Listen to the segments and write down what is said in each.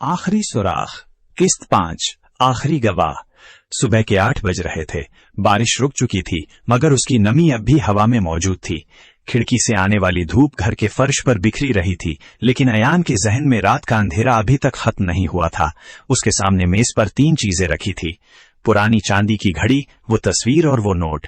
आखिरी सुराख, किस्त 5, आखिरी गवाह। सुबह के 8 बज रहे थे। बारिश रुक चुकी थी, मगर उसकी नमी अब भी हवा में मौजूद थी। खिड़की से आने वाली धूप घर के फर्श पर बिखरी रही थी, लेकिन अयान के जहन में रात का अंधेरा अभी तक खत्म नहीं हुआ था। उसके सामने मेज पर 3 चीजें रखी थी, पुरानी चांदी की घड़ी, वो तस्वीर और वो नोट।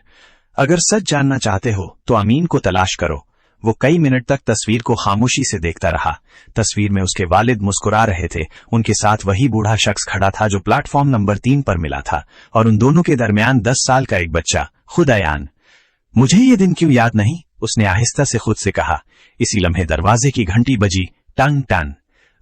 अगर सच जानना चाहते हो तो अमीन को तलाश करो। वो कई मिनट तक तस्वीर को खामोशी से देखता रहा। तस्वीर में उसके वालिद मुस्कुरा रहे थे। उनके साथ वही बूढ़ा शख्स खड़ा था जो प्लेटफॉर्म नंबर 3 पर मिला था, और उन दोनों के दरमियान 10 साल का एक बच्चा, खुद अयान। मुझे ये दिन क्यों याद नहीं, उसने आहिस्ता से खुद से कहा। इसी लम्हे दरवाजे की घंटी बजी, टंग टंग।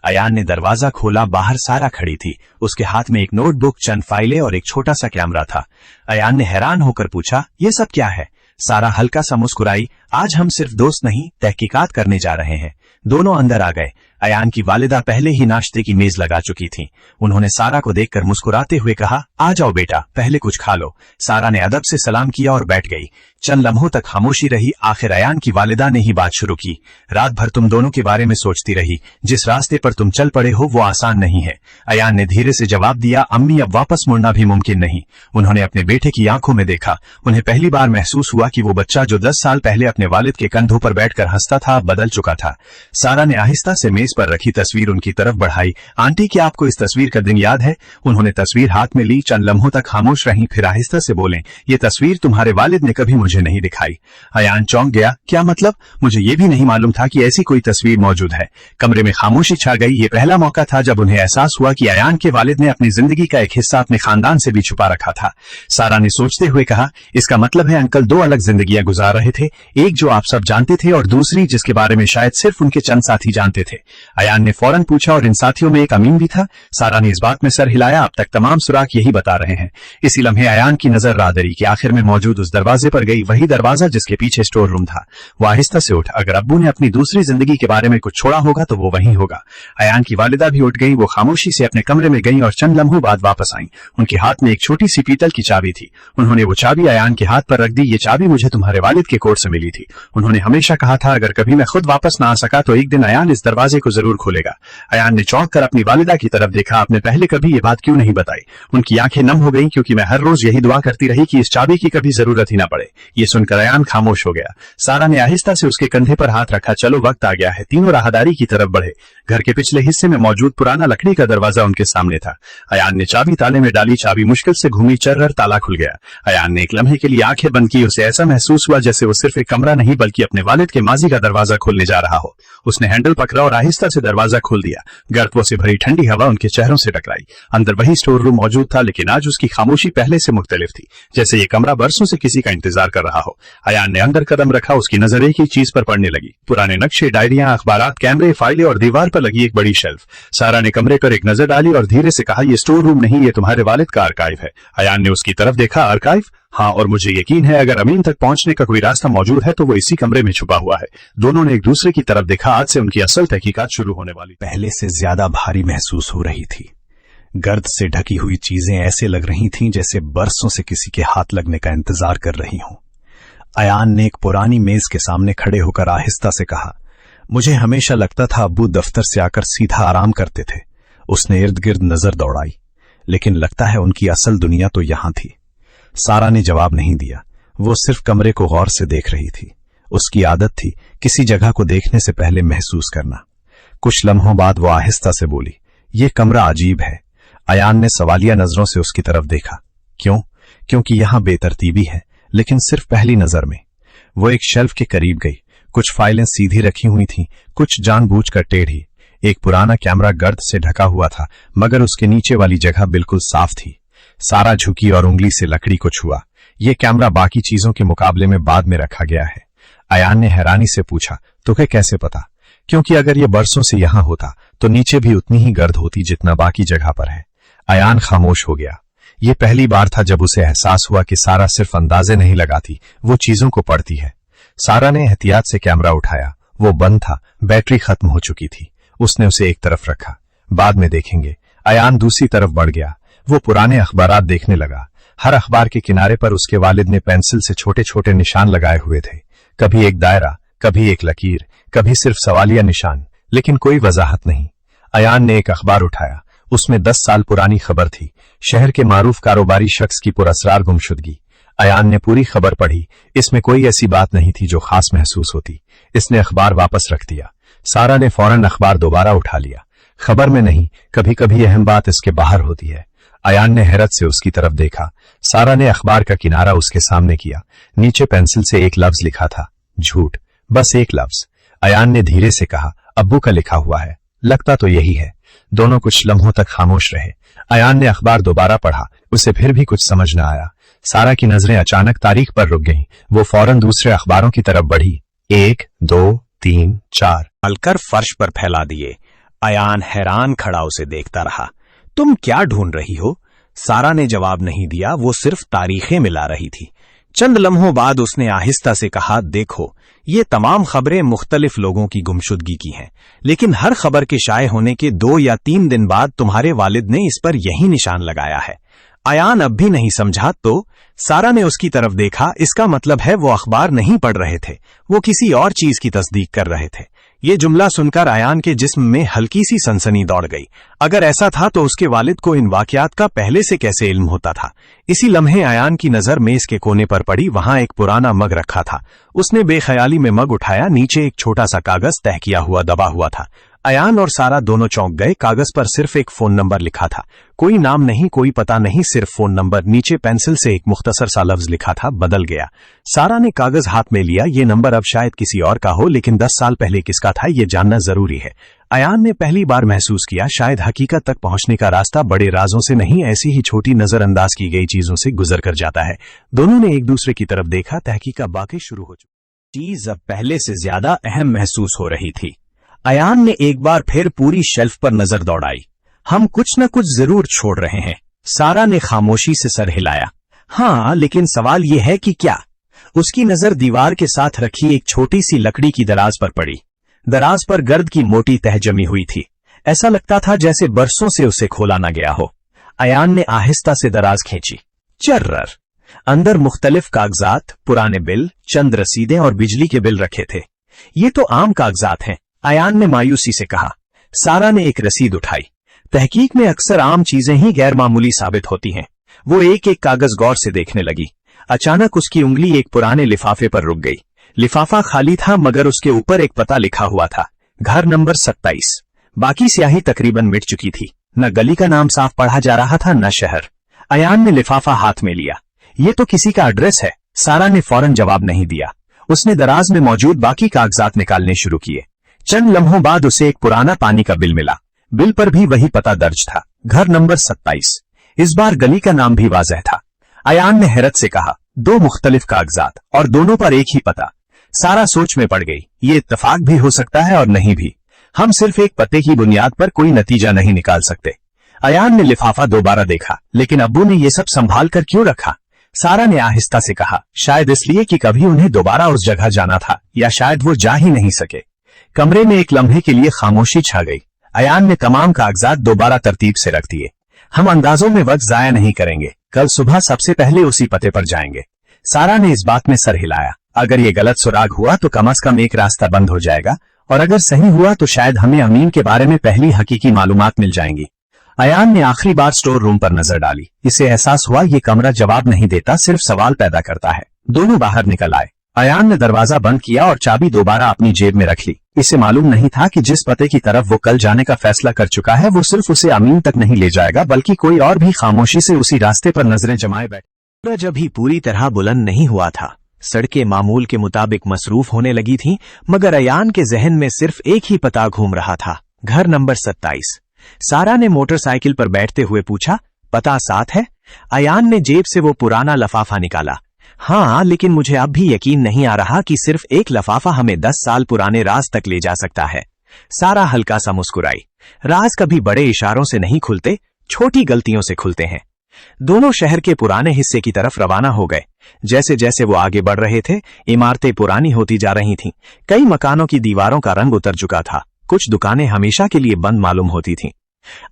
अयान ने दरवाजा खोला। बाहर सारा खड़ी थी। उसके हाथ में एक नोटबुक, चंद फाइलें और एक छोटा सा कैमरा था। अयान ने हैरान होकर पूछा, ये सब क्या है? सारा हल्का सा मुस्कुराई। आज हम सिर्फ दोस्त नहीं, तहकीकात करने जा रहे हैं। दोनों अंदर आ गए। अयान की वालिदा पहले ही नाश्ते की मेज लगा चुकी थी। उन्होंने सारा को देखकर मुस्कुराते हुए कहा, आ जाओ बेटा, पहले कुछ खा लो। सारा ने अदब से सलाम किया और बैठ गई। चंद लम्हों तक खामोशी रही। आखिर अयान की वालिदा ने ही बात शुरू की। रात भर तुम दोनों के बारे में सोचती रही। जिस रास्ते पर तुम चल पड़े हो वो आसान नहीं है। अयान ने धीरे से जवाब दिया, अम्मी, अब वापस मुड़ना भी मुमकिन नहीं। उन्होंने अपने बेटे की आंखों में देखा। उन्हें पहली बार महसूस हुआ कि वो बच्चा जो 10 साल पहले अपने वालिद के कंधों पर बैठकर हंसता था, अब बदल चुका था। सारा ने आहिस्ता से मेज पर रखी तस्वीर उनकी तरफ बढ़ाई। आंटी, क्या आपको इस तस्वीर का दिन याद है? उन्होंने तस्वीर हाथ में ली। चंद लम्हों तक खामोश रहीं, फिर आहिस्ता से बोले, ये तस्वीर तुम्हारे वालिद ने कभी मुझे नहीं दिखाई। अयान चौंक गया। क्या मतलब? मुझे ये भी नहीं मालूम था कि ऐसी कोई तस्वीर मौजूद है। कमरे में खामोशी छा गई। ये पहला मौका था जब उन्हें एहसास हुआ कि अयान के वालिद ने अपनी जिंदगी का एक हिस्सा अपने खानदान से भी छुपा रखा था। सारा ने सोचते हुए कहा, इसका मतलब है अंकल 2 अलग जिंदगियां गुजार रहे थे, एक जो आप सब जानते थे और दूसरी जिसके बारे में शायद सिर्फ उनके चंद साथी जानते थे। अयान ने फौरन पूछा, और इन साथियों में एक अमीन भी था? सारा ने इस बात में सर हिलाया। अब तक तमाम सुराख यही बता रहे हैं। इसी लम्हे अयान की नजर रादरी के आखिर में मौजूद उस दरवाजे पर गई, वही दरवाजा जिसके पीछे स्टोर रूम था। वो आहिस्ता से उठ। अगर अब्बू ने अपनी दूसरी जिंदगी के बारे में कुछ छोड़ा होगा तो वो वहीं होगा। अयान की वालिदा भी उठ गई। वो खामोशी से अपने कमरे में गई और चंद लम्हों बाद वापस आई। उनके हाथ में एक छोटी सी पीतल की चाबी थी। उन्होंने वो चाबी अयान के हाथ पर रख दी। ये चाबी मुझे तुम्हारे वालिद के कोर्ट से मिली थी। उन्होंने हमेशा कहा था अगर कभी मैं खुद वापस ना आ सका तो एक दिन अयान इस दरवाजे को जरूर खोलेगा। अयान ने चौंक कर अपनी वालिदा की तरफ देखा। आपने पहले कभी ये बात क्यों नहीं बताई? उनकी आंखें नम हो गईं, क्योंकि मैं हर रोज यही दुआ करती रही कि इस चाबी की कभी जरूरत ही ना पड़े। ये सुनकर अयान खामोश हो गया। सारा ने आहिस्ता से उसके कंधे पर हाथ रखा। चलो, वक्त आ गया है। तीनों राहदारी की तरफ बढ़े। घर के पिछले हिस्से में मौजूद पुराना लकड़ी का दरवाजा उनके सामने था। अयान ने चाबी ताले में डाली। चाबी मुश्किल से घूमी, चर्रर ताला खुल गया। अयान ने एक लम्हे के लिए आंखें बंद की। उसे ऐसा महसूस हुआ जैसे वो सिर्फ एक कमरा नहीं बल्कि अपने वालिद के माजी का दरवाजा खोलने जा रहा हो। उसने हैंडल पकड़ा और आहिस्ता से दरवाजा खोल दिया। गर्दों से भरी ठंडी हवा उनके चेहरों से टकराई। अंदर वही स्टोर रूम मौजूद था, लेकिन आज उसकी खामोशी पहले से मुख्तलिफ थी, जैसे ये कमरा बरसों से किसी का इंतजार कर रहा हो। अयान ने अंदर कदम रखा। उसकी नजर एक ही चीज पर पड़ने लगी, पुराने नक्शे, डायरियां, अखबारात, कैमरे, फाइलें और दीवार पर लगी एक बड़ी शेल्फ। सारा ने कमरे पर एक नजर डाली और धीरे से कहा, ये स्टोर रूम नहीं, ये तुम्हारे वालिद का आर्काइव है। अयान ने उसकी तरफ देखा। आर्काइव? हाँ, और मुझे यकीन है अगर अमीन तक पहुंचने का कोई रास्ता मौजूद है तो वो इसी कमरे में छुपा हुआ है। दोनों ने एक दूसरे की तरफ देखा। आज से उनकी असल तहकीकात शुरू होने वाली। पहले से ज्यादा भारी महसूस हो रही थी। गर्द से ढकी हुई चीजें ऐसे लग रही थीं जैसे बरसों से किसी के हाथ लगने का इंतजार कर रही हों। अयान ने एक पुरानी मेज के सामने खड़े होकर आहिस्ता से कहा, मुझे हमेशा लगता था अब्बू दफ्तर से आकर सीधा आराम करते थे। उसने इर्द गिर्द नजर दौड़ाई, लेकिन लगता है उनकी असल दुनिया तो यहां थी। सारा ने जवाब नहीं दिया। वो सिर्फ कमरे को गौर से देख रही थी। उसकी आदत थी किसी जगह को देखने से पहले महसूस करना। कुछ लम्हों बाद वो आहिस्ता से बोली, ये कमरा अजीब है। अयान ने सवालिया नजरों से उसकी तरफ देखा। क्यों? क्योंकि यहां बेतरतीबी है, लेकिन सिर्फ पहली नजर में। वो एक शेल्फ के करीब गई। कुछ फाइलें सीधी रखी हुई थीं, कुछ जानबूझकर टेढ़ी। एक पुराना कैमरा गर्द से ढका हुआ था, मगर उसके नीचे वाली जगह बिल्कुल साफ थी। सारा झुकी और उंगली से लकड़ी को छुआ। यह कैमरा बाकी चीजों के मुकाबले में बाद में रखा गया है। अयान ने हैरानी से पूछा, तुम्हें कैसे पता? क्योंकि अगर यह बरसों से यहां होता तो नीचे भी उतनी ही गर्द होती जितना बाकी जगह पर है। अयान खामोश हो गया। यह पहली बार था जब उसे एहसास हुआ कि सारा सिर्फ अंदाजे नहीं लगाती, वो चीजों को पढ़ती है। सारा ने एहतियात से कैमरा उठाया। वो बंद था, बैटरी खत्म हो चुकी थी। उसने उसे एक तरफ रखा, बाद में देखेंगे। अयान दूसरी तरफ बढ़ गया। वो पुराने अखबारात देखने लगा। हर अखबार के किनारे पर उसके वालिद ने पेंसिल से छोटे छोटे निशान लगाए हुए थे। कभी एक दायरा, कभी एक लकीर, कभी सिर्फ सवालिया निशान, लेकिन कोई वजाहत नहीं। अयान ने एक अखबार उठाया। उसमें 10 साल पुरानी खबर थी, शहर के मारूफ कारोबारी शख्स की पुरअसरार गुमशुदगी। अयान ने पूरी खबर पढ़ी। इसमें कोई ऐसी बात नहीं थी जो खास महसूस होती। इसने अखबार वापस रख दिया। सारा ने फौरन अखबार दोबारा उठा लिया। खबर में नहीं, कभी कभी अहम बात इसके बाहर होती है। अयान ने हैरत से उसकी तरफ देखा। सारा ने अखबार का किनारा उसके सामने किया। नीचे पेंसिल से एक लफ्ज लिखा था, झूठ। बस एक लफ्ज। अयान ने धीरे से कहा, अब्बू का लिखा हुआ है, लगता तो यही है। दोनों कुछ लम्हों तक खामोश रहे। अयान ने अखबार दोबारा पढ़ा। उसे फिर भी कुछ समझ न आया। सारा की नजरें अचानक तारीख पर रुक गईं। वो फौरन दूसरे अखबारों की तरफ बढ़ी। 1, 2, 3, 4 डालकर फर्श पर फैला दिए। अयान हैरान खड़ा उसे देखता रहा। तुम क्या ढूंढ रही हो? सारा ने जवाब नहीं दिया, वो सिर्फ तारीखें मिला रही थी। चंद लम्हों बाद उसने आहिस्ता से कहा, देखो, ये तमाम खबरें मुख्तलिफ लोगों की गुमशुदगी की हैं, लेकिन हर खबर के शाये होने के 2 या 3 दिन बाद तुम्हारे वालिद ने इस पर यही निशान लगाया है। अयान अब भी नहीं समझा। तो सारा ने उसकी तरफ देखा। इसका मतलब है वो अखबार नहीं पढ़ रहे थे, वो किसी और चीज की तस्दीक कर रहे थे। ये जुमला सुनकर अयान के जिस्म में हल्की सी सनसनी दौड़ गई। अगर ऐसा था तो उसके वालिद को इन वाकयात का पहले से कैसे इल्म होता था? इसी लम्हे अयान की नजर मेज के कोने पर पड़ी। वहां एक पुराना मग रखा था। उसने बेख्याली में मग उठाया। नीचे एक छोटा सा कागज तह किया हुआ दबा हुआ था। अयान और सारा दोनों चौंक गए। कागज पर सिर्फ एक फोन नंबर लिखा था। कोई नाम नहीं, कोई पता नहीं, सिर्फ फोन नंबर। नीचे पेंसिल से एक मुख्तसर सा लफ्ज लिखा था, बदल गया। सारा ने कागज हाथ में लिया। ये नंबर अब शायद किसी और का हो, लेकिन 10 साल पहले किसका था ये जानना जरूरी है। अयान ने पहली बार महसूस किया शायद हकीकत तक पहुंचने का रास्ता बड़े राजों से नहीं, ऐसी ही छोटी नजरअंदाज की गई चीजों से गुजर कर जाता है। दोनों ने एक दूसरे की तरफ देखा। तहकीक अब वाकई शुरू हो चुकी। चीज अब पहले से ज्यादा अहम महसूस हो रही थी। अयान ने एक बार फिर पूरी शेल्फ पर नजर दौड़ाई। हम कुछ न कुछ जरूर छोड़ रहे हैं। सारा ने खामोशी से सर हिलाया। हाँ, लेकिन सवाल यह है कि क्या? उसकी नजर दीवार के साथ रखी एक छोटी सी लकड़ी की दराज पर पड़ी। दराज पर गर्द की मोटी तह जमी हुई थी। ऐसा लगता था जैसे बरसों से उसे खोला न गया हो। अयान ने आहिस्ता से दराज खींची। चर्रर। अंदर मुख्तलिफ कागजात, पुराने बिल, चंद रसीदें और बिजली के बिल रखे थे। ये तो आम कागजात हैं, अयान ने मायूसी से कहा। सारा ने एक रसीद उठाई। तहकीक में अक्सर आम चीजें ही गैर मामूली साबित होती हैं। वो एक एक कागज गौर से देखने लगी। अचानक उसकी उंगली एक पुराने लिफाफे पर रुक गई। लिफाफा खाली था, मगर उसके ऊपर एक पता लिखा हुआ था, घर नंबर 27। बाकी स्याही तकरीबन मिट चुकी थी। न गली का नाम साफ पढ़ा जा रहा था, न शहर। अयान ने लिफाफा हाथ में लिया। ये तो किसी का एड्रेस है। सारा ने फौरन जवाब नहीं दिया। उसने दराज में मौजूद बाकी कागजात निकालने शुरू किए। चंद लम्हों बाद उसे एक पुराना पानी का बिल मिला। बिल पर भी वही पता दर्ज था, घर नंबर 27। इस बार गली का नाम भी वाज़ेह था। अयान ने हैरत से कहा, 2 मुख्तलिफ कागजात और दोनों पर एक ही पता। सारा सोच में पड़ गई। ये इत्तफाक भी हो सकता है और नहीं भी। हम सिर्फ एक पते की बुनियाद पर कोई नतीजा नहीं निकाल सकते। अयान ने लिफाफा दोबारा देखा। लेकिन अब्बू ने ये सब संभाल कर क्यों रखा? सारा ने आहिस्ता से कहा, शायद इसलिए कि कभी उन्हें दोबारा उस जगह जाना था, या शायद वो जा ही नहीं सके। कमरे में एक लम्हे के लिए खामोशी छा गई। अयान ने तमाम कागजात दोबारा तरतीब से रख दिए। हम अंदाजों में वक्त जाया नहीं करेंगे। कल सुबह सबसे पहले उसी पते पर जाएंगे। सारा ने इस बात में सर हिलाया। अगर ये गलत सुराग हुआ तो कम से कम एक रास्ता बंद हो जाएगा, और अगर सही हुआ तो शायद हमें अमीन के बारे में पहली हकीकी मालूमात मिल जाएंगी। अयान ने आखिरी बार स्टोर रूम पर नजर डाली। इसे एहसास हुआ ये कमरा जवाब नहीं देता, सिर्फ सवाल पैदा करता है। दोनों बाहर निकल आए। अयान ने दरवाजा बंद किया और चाबी दोबारा अपनी जेब में रख ली। इसे मालूम नहीं था कि जिस पते की तरफ वो कल जाने का फैसला कर चुका है, वो सिर्फ उसे अमीन तक नहीं ले जाएगा, बल्कि कोई और भी खामोशी से उसी रास्ते पर नजरें जमाए बैठे। सूरज अभी पूरी तरह बुलंद नहीं हुआ था। सड़कें मामूल के मुताबिक मसरूफ होने लगी थीं, मगर अयान के जहन में सिर्फ एक ही पता घूम रहा था, घर नंबर 27। सारा ने मोटरसाइकिल पर बैठते हुए पूछा, पता साथ है? अयान ने जेब से वो पुराना लफाफा निकाला। हाँ, लेकिन मुझे अब भी यकीन नहीं आ रहा कि सिर्फ एक लफाफा हमें 10 साल पुराने राज तक ले जा सकता है। सारा हल्का सा मुस्कुराई। राज कभी बड़े इशारों से नहीं खुलते, छोटी गलतियों से खुलते हैं। दोनों शहर के पुराने हिस्से की तरफ रवाना हो गए। जैसे जैसे वो आगे बढ़ रहे थे, इमारतें पुरानी होती जा रही थीं। कई मकानों की दीवारों का रंग उतर चुका था। कुछ दुकानें हमेशा के लिए बंद मालूम होती थीं।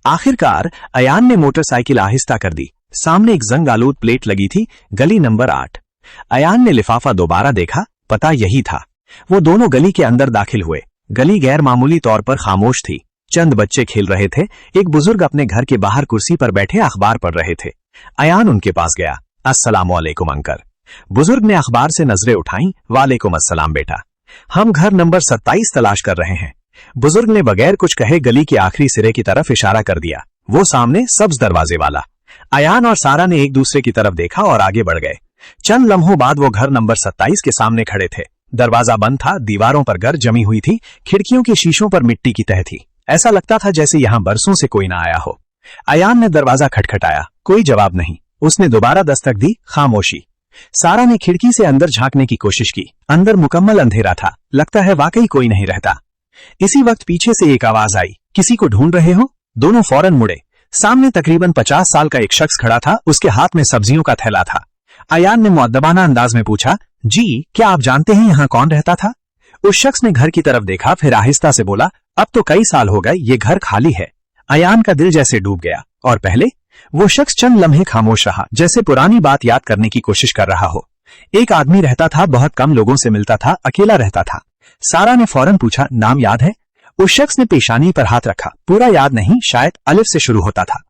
आखिरकार अयान ने मोटरसाइकिल आहिस्ता कर दी। सामने एक जंग आलूद प्लेट लगी थी, गली नंबर 8। अयान ने लिफाफा दोबारा देखा, पता यही था। वो दोनों गली के अंदर दाखिल हुए। गली गैर मामूली तौर पर खामोश थी। चंद बच्चे खेल रहे थे। एक बुजुर्ग अपने घर के बाहर कुर्सी पर बैठे अखबार पढ़ रहे थे। अयान उनके पास गया। अस्सलाम वालेकुम अंकल। बुजुर्ग ने अखबार से नजरें उठाई। वालेकुम अस्सलाम बेटा, हम घर नंबर 27 तलाश कर रहे हैं। बुजुर्ग ने बगैर कुछ कहे गली के आखिरी सिरे की तरफ इशारा कर दिया। वो सामने सब्ज दरवाजे वाला। अयान और सारा ने एक दूसरे की तरफ देखा और आगे बढ़ गए। चंद लम्हों बाद वो घर नंबर 27 के सामने खड़े थे। दरवाजा बंद था, दीवारों पर गर्द जमी हुई थी, खिड़कियों के शीशों पर मिट्टी की तह थी। ऐसा लगता था जैसे यहां बरसों से कोई ना आया हो। अयान ने दरवाजा खटखटाया, कोई जवाब नहीं। उसने दोबारा दस्तक दी, खामोशी। सारा ने खिड़की से अंदर झांकने की कोशिश की। अंदर मुकम्मल अंधेरा था, लगता है वाकई कोई नहीं रहता। इसी वक्त पीछे से एक आवाज आई, किसी को ढूंढ रहे हो? दोनों फौरन मुड़े। सामने तकरीबन 50 साल का एक शख्स खड़ा था, उसके हाथ में सब्जियों का थैला था। अयान ने मुअद्दबाना अंदाज में पूछा, जी क्या आप जानते हैं यहाँ कौन रहता था? उस शख्स ने घर की तरफ देखा, फिर आहिस्ता से बोला, अब तो कई साल हो गए, ये घर खाली है। अयान का दिल जैसे डूब गया। और पहले? वो शख्स चंद लम्हे खामोश रहा, जैसे पुरानी बात याद करने की कोशिश कर रहा हो। एक आदमी रहता था, बहुत कम लोगों से मिलता था, अकेला रहता था। सारा ने फौरन पूछा, नाम याद है? उस शख्स ने पेशानी पर हाथ रखा। पूरा याद नहीं, शायद अलिफ से शुरू होता था।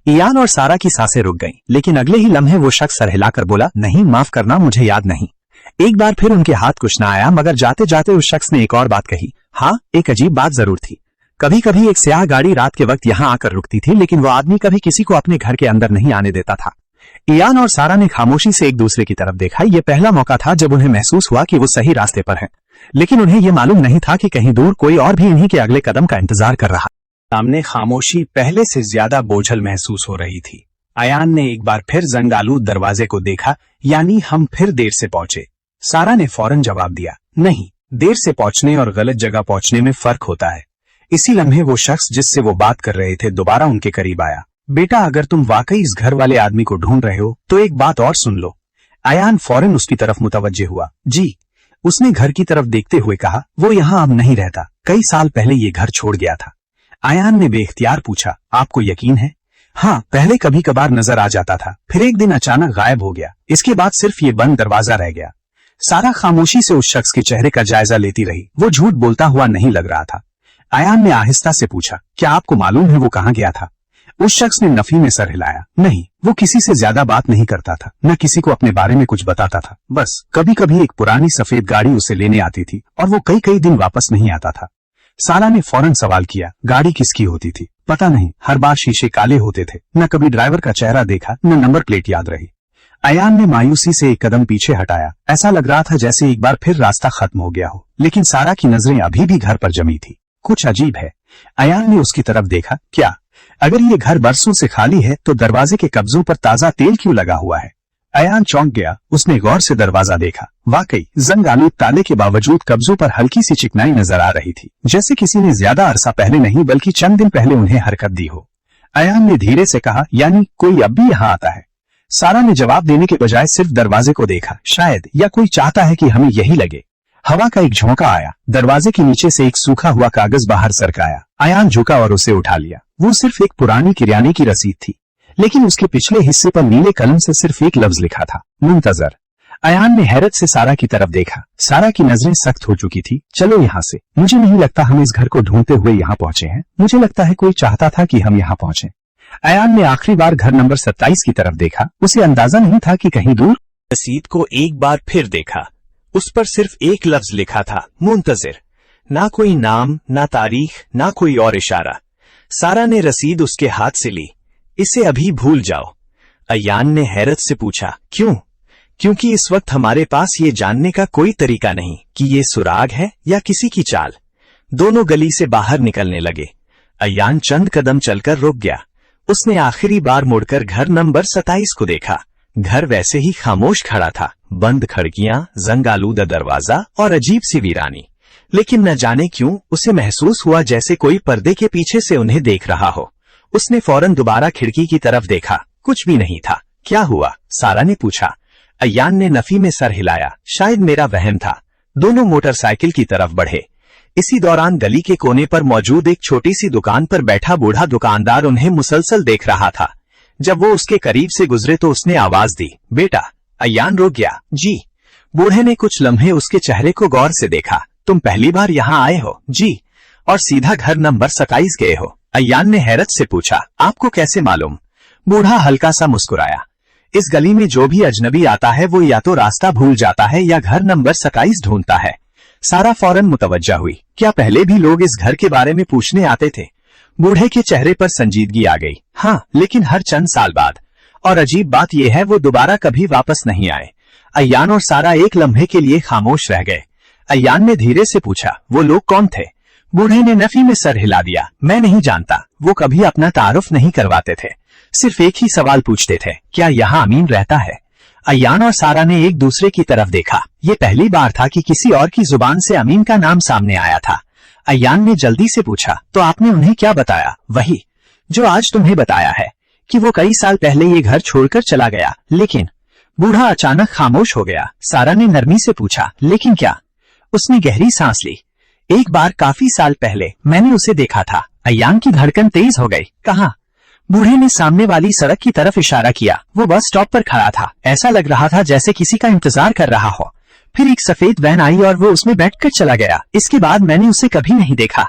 अयान और सारा की सांसें रुक गईं, लेकिन अगले ही लम्हे वो शख्स सर हिलाकर बोला, नहीं माफ करना, मुझे याद नहीं। एक बार फिर उनके हाथ कुछ ना आया, मगर जाते जाते उस शख्स ने एक और बात कही, हाँ एक अजीब बात जरूर थी। कभी कभी एक स्याह गाड़ी रात के वक्त यहाँ आकर रुकती थी, लेकिन वो आदमी कभी किसी को अपने घर के अंदर नहीं आने देता था। अयान और सारा ने खामोशी से एक दूसरे की तरफ देखा। ये पहला मौका था जब उन्हें महसूस हुआ कि वो सही रास्ते पर हैं, लेकिन उन्हें यह मालूम नहीं था कि कहीं दूर कोई और भी इन्हीं के अगले कदम का इंतजार कर रहा। सामने खामोशी पहले से ज्यादा बोझल महसूस हो रही थी। अयान ने एक बार फिर जंग आलूद दरवाजे को देखा, यानी हम फिर देर से पहुंचे। सारा ने फौरन जवाब दिया, नहीं, देर से पहुंचने और गलत जगह पहुंचने में फर्क होता है। इसी लम्हे वो शख्स जिससे वो बात कर रहे थे दोबारा उनके करीब आया। बेटा, अगर तुम वाकई इस घर वाले आदमी को ढूंढ रहे हो तो एक बात और सुन लो। अयान फौरन उसकी तरफ मुतवज्जे हुआ। जी, उसने घर की तरफ देखते हुए कहा, वो यहाँ अब नहीं रहता, कई साल पहले ये घर छोड़ गया था। अयान ने बेख्तियार पूछा, आपको यकीन है? हाँ, पहले कभी कभार नजर आ जाता था, फिर एक दिन अचानक गायब हो गया। इसके बाद सिर्फ ये बंद दरवाजा रह गया। सारा खामोशी से उस शख्स के चेहरे का जायजा लेती रही। वो झूठ बोलता हुआ नहीं लग रहा था। अयान ने आहिस्ता से पूछा, क्या आपको मालूम है वो कहाँ गया था? उस शख्स ने नफी में सर हिलाया। नहीं, वो किसी से ज्यादा बात नहीं करता था, न किसी को अपने बारे में कुछ बताता था। बस कभी कभी एक पुरानी सफेद गाड़ी उसे लेने आती थी और वो कई कई दिन वापस नहीं आता था। सारा ने फौरन सवाल किया, गाड़ी किसकी होती थी? पता नहीं, हर बार शीशे काले होते थे, न कभी ड्राइवर का चेहरा देखा, न नंबर प्लेट याद रही। अयान ने मायूसी से एक कदम पीछे हटाया। ऐसा लग रहा था जैसे एक बार फिर रास्ता खत्म हो गया हो, लेकिन सारा की नजरें अभी भी घर पर जमी थी। कुछ अजीब है। अयान ने उसकी तरफ देखा। क्या? अगर ये घर बरसों से खाली है तो दरवाजे के कब्जों पर ताजा तेल क्यों लगा हुआ है? अयान चौंक गया। उसने गौर से दरवाजा देखा। वाकई जंग आलूद ताले के बावजूद कब्जों पर हल्की सी चिकनाई नजर आ रही थी, जैसे किसी ने ज्यादा अरसा पहले नहीं बल्कि चंद दिन पहले उन्हें हरकत दी हो। अयान ने धीरे से कहा, यानी कोई अब भी यहाँ आता है? सारा ने जवाब देने के बजाय सिर्फ दरवाजे को देखा। शायद, या कोई चाहता है कि हमें यही लगे। हवा का एक झोंका आया। दरवाजे के नीचे से एक सूखा हुआ कागज बाहर सरकाया। अयान झुका और उसे उठा लिया। वो सिर्फ एक पुरानी किराने की रसीद थी, लेकिन उसके पिछले हिस्से पर नीले कलम से सिर्फ एक लफ्ज लिखा था, मुंतजर। अयान ने हैरत से सारा की तरफ देखा। सारा की नजरें सख्त हो चुकी थी। चलो यहाँ से, मुझे नहीं लगता हम इस घर को ढूंढते हुए यहाँ पहुंचे हैं। मुझे लगता है कोई चाहता था कि हम यहाँ पहुंचे। अयान ने आखिरी बार घर नंबर 27 की तरफ देखा। उसे अंदाजा नहीं था कि कहीं दूर। रसीद को एक बार फिर देखा। उस पर सिर्फ एक लफ्ज लिखा था, मुंतजिर। ना कोई नाम, ना तारीख, ना कोई और इशारा। सारा ने रसीद उसके हाथ से ली। इसे अभी भूल जाओ। अयान ने हैरत से पूछा, क्यों? क्योंकि इस वक्त हमारे पास ये जानने का कोई तरीका नहीं कि ये सुराग है या किसी की चाल। दोनों गली से बाहर निकलने लगे। अयान चंद कदम चलकर रुक गया। उसने आखिरी बार मुड़कर घर नंबर 27 को देखा। घर वैसे ही खामोश खड़ा था, बंद खिड़कियां, जंग आलूदा दरवाजा और अजीब सी वीरानी। लेकिन न जाने क्यों उसे महसूस हुआ जैसे कोई पर्दे के पीछे से उन्हें देख रहा हो। उसने फौरन दोबारा खिड़की की तरफ देखा। कुछ भी नहीं था। क्या हुआ? सारा ने पूछा। अयान ने नफी में सर हिलाया। शायद मेरा वहम था। दोनों मोटरसाइकिल की तरफ बढ़े। इसी दौरान गली के कोने पर मौजूद एक छोटी सी दुकान पर बैठा बूढ़ा दुकानदार उन्हें मुसलसल देख रहा था। जब वो उसके करीब से गुजरे तो उसने आवाज दी, बेटा। अयान रुक गया। जी। बूढ़े ने कुछ लम्हे उसके चेहरे को गौर से देखा। तुम पहली बार यहाँ आए हो? जी। और सीधा घर नंबर 27 गए हो? अयान ने हैरत से पूछा। आपको कैसे मालूम? बूढ़ा हल्का सा मुस्कुराया। इस गली में जो भी अजनबी आता है वो या तो रास्ता भूल जाता है या घर नंबर 27 ढूंढता है। सारा फौरन मुतवज्जा हुई। क्या पहले भी लोग इस घर के बारे में पूछने आते थे? बूढ़े के चेहरे पर संजीदगी आ गई। हाँ, लेकिन हर चंद साल बाद। और अजीब बात यह है वो दोबारा कभी वापस नहीं आए। अयान और सारा एक लम्हे के लिए खामोश रह गए। अयान ने धीरे से पूछा, वो लोग कौन थे? बूढ़े ने नफी में सर हिला दिया। मैं नहीं जानता। वो कभी अपना तारुफ नहीं करवाते थे, सिर्फ एक ही सवाल पूछते थे, क्या यहाँ अमीन रहता है? अयान और सारा ने एक दूसरे की तरफ देखा। ये पहली बार था कि किसी और की जुबान से अमीन का नाम सामने आया था। अयान ने जल्दी से पूछा, तो आपने उन्हें क्या बताया? वही जो आज तुम्हें बताया है, कि वो कई साल पहले ये घर छोड़कर चला गया। लेकिन बूढ़ा अचानक खामोश हो गया। सारा ने नरमी से पूछा, लेकिन क्या? उसने गहरी सांस ली। एक बार काफी साल पहले मैंने उसे देखा था। अयान की धड़कन तेज हो गई। कहाँ? बूढ़े ने सामने वाली सड़क की तरफ इशारा किया। वो बस स्टॉप पर खड़ा था। ऐसा लग रहा था जैसे किसी का इंतजार कर रहा हो। फिर एक सफेद वैन आई और वो उसमें बैठकर चला गया। इसके बाद मैंने उसे कभी नहीं देखा।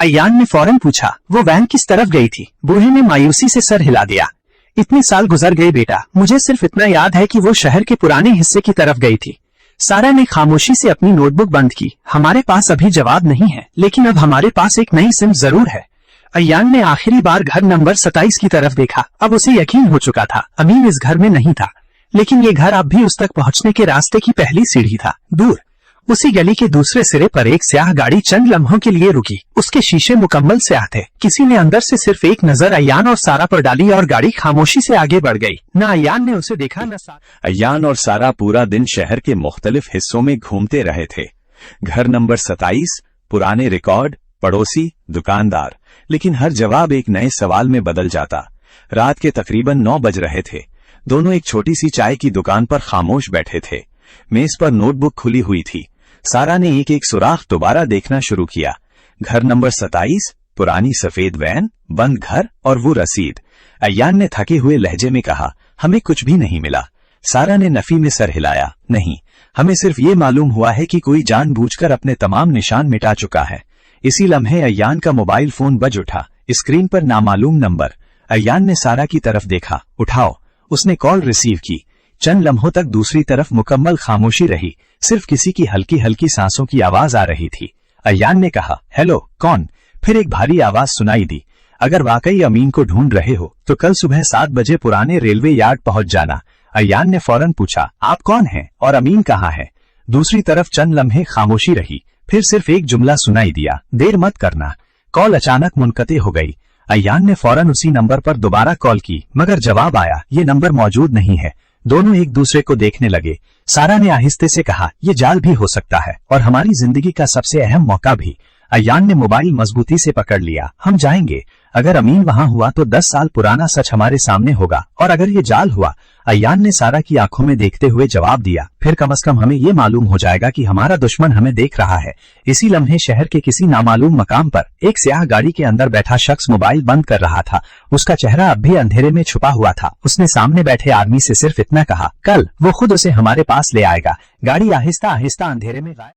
अयान ने फौरन पूछा, वो वैन किस तरफ गई थी? बूढ़े ने मायूसी से सर हिला दिया। इतने साल गुजर गए बेटा, मुझे सिर्फ इतना याद है कि वो शहर के पुराने हिस्से की तरफ गई थी। सारा ने खामोशी से अपनी नोटबुक बंद की। हमारे पास अभी जवाब नहीं है, लेकिन अब हमारे पास एक नई सिम जरूर है। अयान ने आखिरी बार घर नंबर 27 की तरफ देखा। अब उसे यकीन हो चुका था, अमीन इस घर में नहीं था, लेकिन ये घर अब भी उस तक पहुंचने के रास्ते की पहली सीढ़ी था। दूर उसी गली के दूसरे सिरे पर एक स्याह गाड़ी चंद लम्हों के लिए रुकी। उसके शीशे मुकम्मल स्याह थे। किसी ने अंदर से सिर्फ एक नजर अयान और सारा पर डाली और गाड़ी खामोशी से आगे बढ़ गई। न अयान ने उसे देखा न सारा। अयान और सारा पूरा दिन शहर के मुख्तलिफ हिस्सों में घूमते रहे थे। घर नंबर 27, पुराने रिकॉर्ड, पड़ोसी, दुकानदार, लेकिन हर जवाब एक नए सवाल में बदल जाता। रात के तकरीबन 9 बज रहे थे। दोनों एक छोटी सी चाय की दुकान पर खामोश बैठे थे। मेज पर नोटबुक खुली हुई थी। सारा ने एक एक सुराख दोबारा देखना शुरू किया। घर नंबर 27, पुरानी सफेद वैन, बंद घर और वो रसीद। अयान ने थके हुए लहजे में कहा, हमें कुछ भी नहीं मिला। सारा ने नफी में सर हिलाया। नहीं, हमें सिर्फ ये मालूम हुआ है कि कोई जानबूझकर अपने तमाम निशान मिटा चुका है। इसी लम्हे अयान का मोबाइल फोन बज उठा। स्क्रीन पर नामालूम नंबर। अयान ने सारा की तरफ देखा। उठाओ। उसने कॉल रिसीव की। चंद लम्हों तक दूसरी तरफ मुकम्मल खामोशी रही। सिर्फ किसी की हल्की हल्की सांसों की आवाज आ रही थी। अयान ने कहा, हेलो, कौन? फिर एक भारी आवाज सुनाई दी, अगर वाकई अमीन को ढूंढ रहे हो तो कल सुबह 7 बजे पुराने रेलवे यार्ड पहुंच जाना। अयान ने फौरन पूछा, आप कौन हैं और अमीन कहाँ है? दूसरी तरफ चंद लम्हे खामोशी रही। फिर सिर्फ एक जुमला सुनाई दिया, देर मत करना। कॉल अचानक मुनक़ते हो गई। अयान ने फौरन उसी नंबर पर दोबारा कॉल की, मगर जवाब आया, ये नंबर मौजूद नहीं है। दोनों एक दूसरे को देखने लगे। सारा ने आहिस्ते से कहा, ये जाल भी हो सकता है और हमारी जिंदगी का सबसे अहम मौका भी। अयान ने मोबाइल मजबूती से पकड़ लिया। हम जाएंगे। अगर अमीन वहां हुआ तो 10 साल पुराना सच हमारे सामने होगा, और अगर ये जाल हुआ, अयान ने सारा की आंखों में देखते हुए जवाब दिया, फिर कम से कम हमें ये मालूम हो जाएगा कि हमारा दुश्मन हमें देख रहा है। इसी लम्हे शहर के किसी नामालूम मकाम पर एक स्याह गाड़ी के अंदर बैठा शख्स मोबाइल बंद कर रहा था। उसका चेहरा अब भी अंधेरे में छुपा हुआ था। उसने सामने बैठे आदमी से सिर्फ इतना कहा, कल वो खुद उसे हमारे पास ले आएगा। गाड़ी आहिस्ता आहिस्ता अंधेरे में गायब।